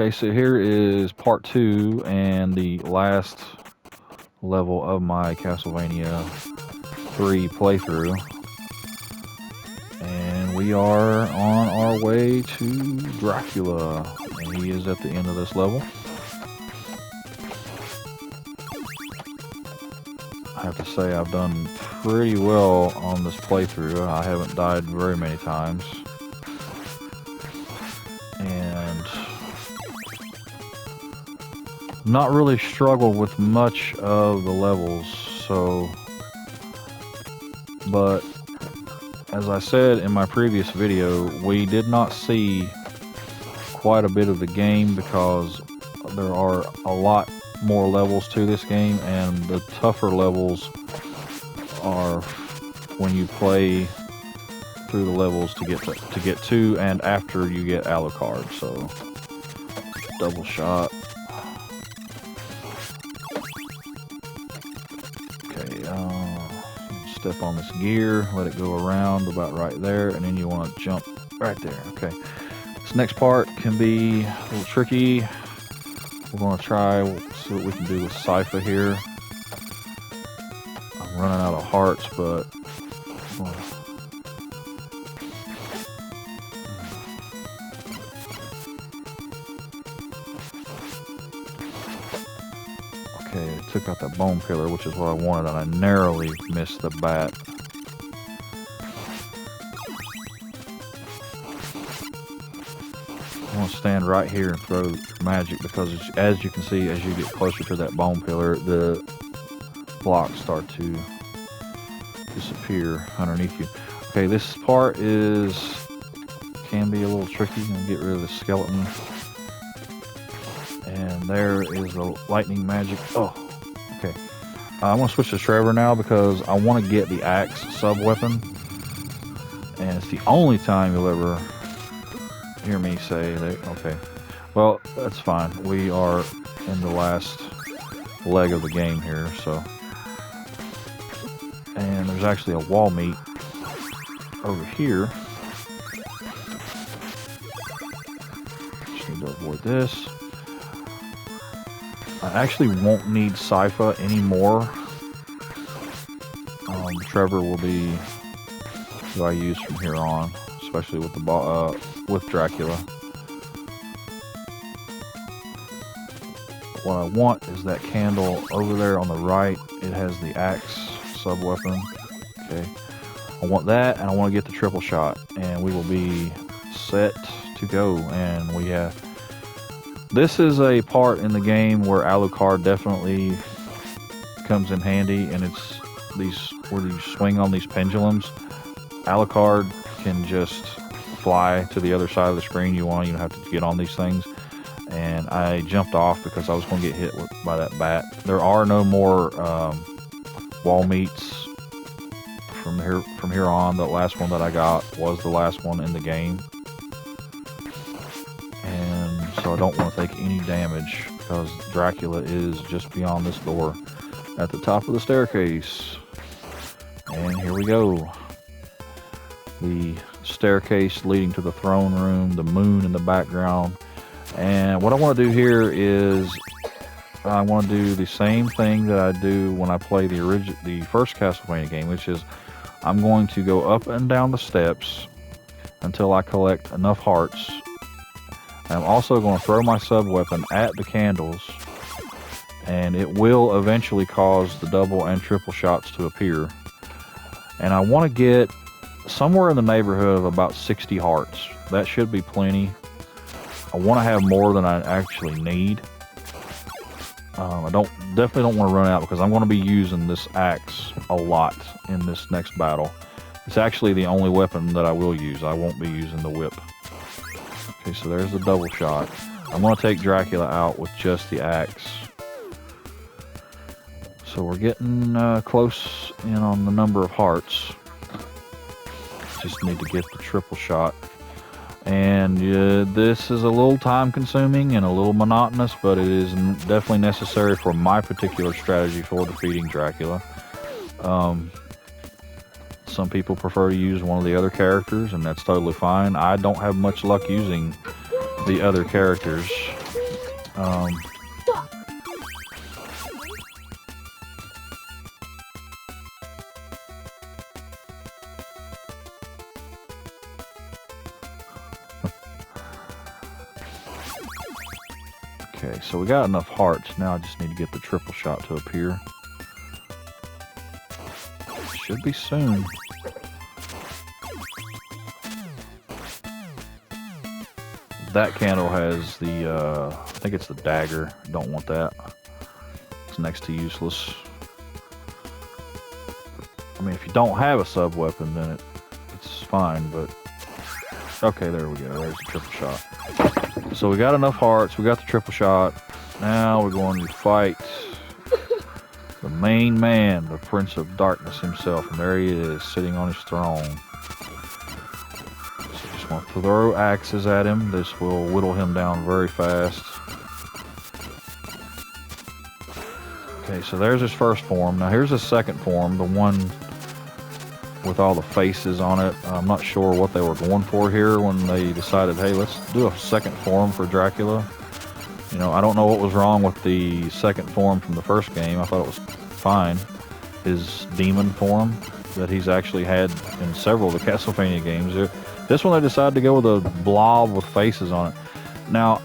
Okay, so here is part 2 and the last level of my Castlevania 3 playthrough. And we are on our way to Dracula, and he is at the end of this level. I have to say I've done pretty well on this playthrough. I haven't died very many times. And not really struggled with much of the levels, but as I said in my previous video, we did not see quite a bit of the game because there are a lot more levels to this game, and the tougher levels are when you play through the levels to get to and after you get Alucard. So double shot. Okay, step on this gear, let it go around about right there, and then you want to jump right there. Okay, this next part can be a little tricky. We're going to try, see what we can do with Sypha here. I'm running out of hearts, but okay, it took out that bone pillar, which is what I wanted, and I narrowly missed the bat. I want to stand right here and throw magic because, as you can see, as you get closer to that bone pillar, the blocks start to disappear underneath you. Okay, this part can be a little tricky. I'm gonna get rid of the skeleton. And there is the lightning magic. Oh, okay. I'm gonna switch to Trevor now because I want to get the axe sub-weapon. And it's the only time you'll ever hear me say that. Okay, well, that's fine. We are in the last leg of the game here, so. And there's actually a wall meat over here. Just need to avoid this. I actually won't need Sypha anymore. Trevor will be who I use from here on, especially with the with Dracula. What I want is that candle over there on the right. It has the axe sub-weapon. Okay, I want that, and I want to get the triple shot, and we will be set to go. And we have. This is a part in the game where Alucard definitely comes in handy, and it's where you swing on these pendulums. Alucard can just fly to the other side of the screen you don't have to get on these things. And I jumped off because I was going to get hit by that bat. There are no more wall meets from here on. The last one that I got was the last one in the game. And so I don't want to take any damage because Dracula is just beyond this door at the top of the staircase. And here we go. The staircase leading to the throne room, the moon in the background. And what I want to do here is I want to do the same thing that I do when I play the first Castlevania game, which is I'm going to go up and down the steps until I collect enough hearts. And I'm also going to throw my sub-weapon at the candles, and it will eventually cause the double and triple shots to appear. And I want to get somewhere in the neighborhood of about 60 hearts. That should be plenty. I want to have more than I actually need. I definitely don't want to run out because I'm going to be using this axe a lot in this next battle. It's actually the only weapon that I will use. I won't be using the whip. Okay, so there's the double shot. I'm going to take Dracula out with just the axe. So we're getting close in on the number of hearts. Just need to get the triple shot. And this is a little time consuming and a little monotonous, but it is definitely necessary for my particular strategy for defeating Dracula. Some people prefer to use one of the other characters, and that's totally fine. I don't have much luck using the other characters. Okay, so we got enough hearts. Now I just need to get the triple shot to appear. Should be soon. That candle has the, I think it's the dagger. Don't want that. It's next to useless. I mean, if you don't have a sub weapon, then it's fine, but... Okay, there we go. There's the triple shot. So we got enough hearts. We got the triple shot. Now we're going to fight the main man, the Prince of Darkness himself. And there he is, sitting on his throne. So just want to throw axes at him. This will whittle him down very fast. Okay, so there's his first form. Now here's his second form, the one with all the faces on it. I'm not sure what they were going for here when they decided, hey, let's do a second form for Dracula. You know, I don't know what was wrong with the second form from the first game. I thought it was fine. His demon form that he's actually had in several of the Castlevania games. This one they decided to go with a blob with faces on it. Now,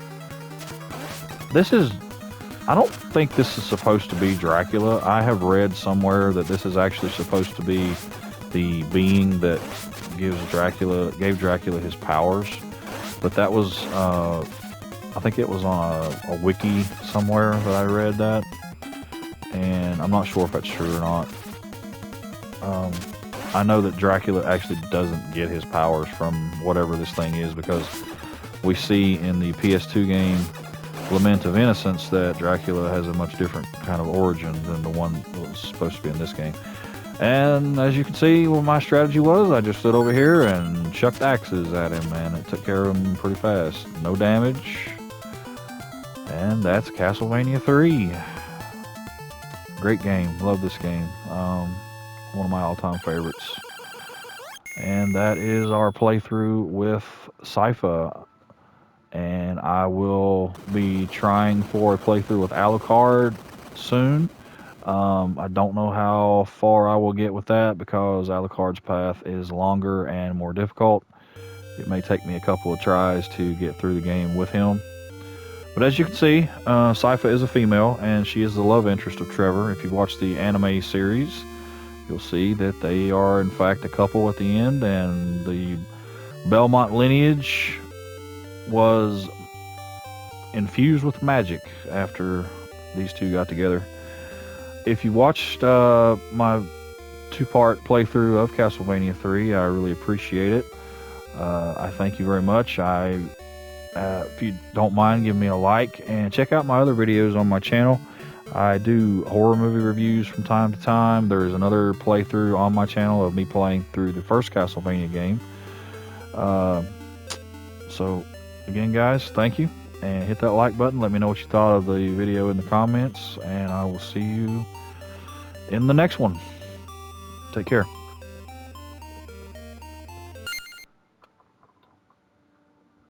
this is... I don't think this is supposed to be Dracula. I have read somewhere that this is actually supposed to be the being that gave Dracula his powers, but that was I think it was on a wiki somewhere that I read that, and I'm not sure if that's true or not. I know that Dracula actually doesn't get his powers from whatever this thing is, because we see in the PS2 game Lament of Innocence that Dracula has a much different kind of origin than the one that was supposed to be in this game. And as you can see, what my strategy was, I just stood over here and chucked axes at him, and it took care of him pretty fast. No damage. And that's Castlevania 3. Great game. Love this game. One of my all-time favorites. And that is our playthrough with Sypha. And I will be trying for a playthrough with Alucard soon. I don't know how far I will get with that, because Alucard's path is longer and more difficult. It may take me a couple of tries to get through the game with him. But as you can see, Sypha is a female, and she is the love interest of Trevor. If you watch the anime series, you'll see that they are in fact a couple at the end, and the Belmont lineage was infused with magic after these two got together. If you watched my two-part playthrough of Castlevania 3, I really appreciate it. I thank you very much. If you don't mind, give me a like, and check out my other videos on my channel. I do horror movie reviews from time to time. There is another playthrough on my channel of me playing through the first Castlevania game. So, again, guys, thank you. And hit that like button. Let me know what you thought of the video in the comments. And I will see you in the next one. Take care.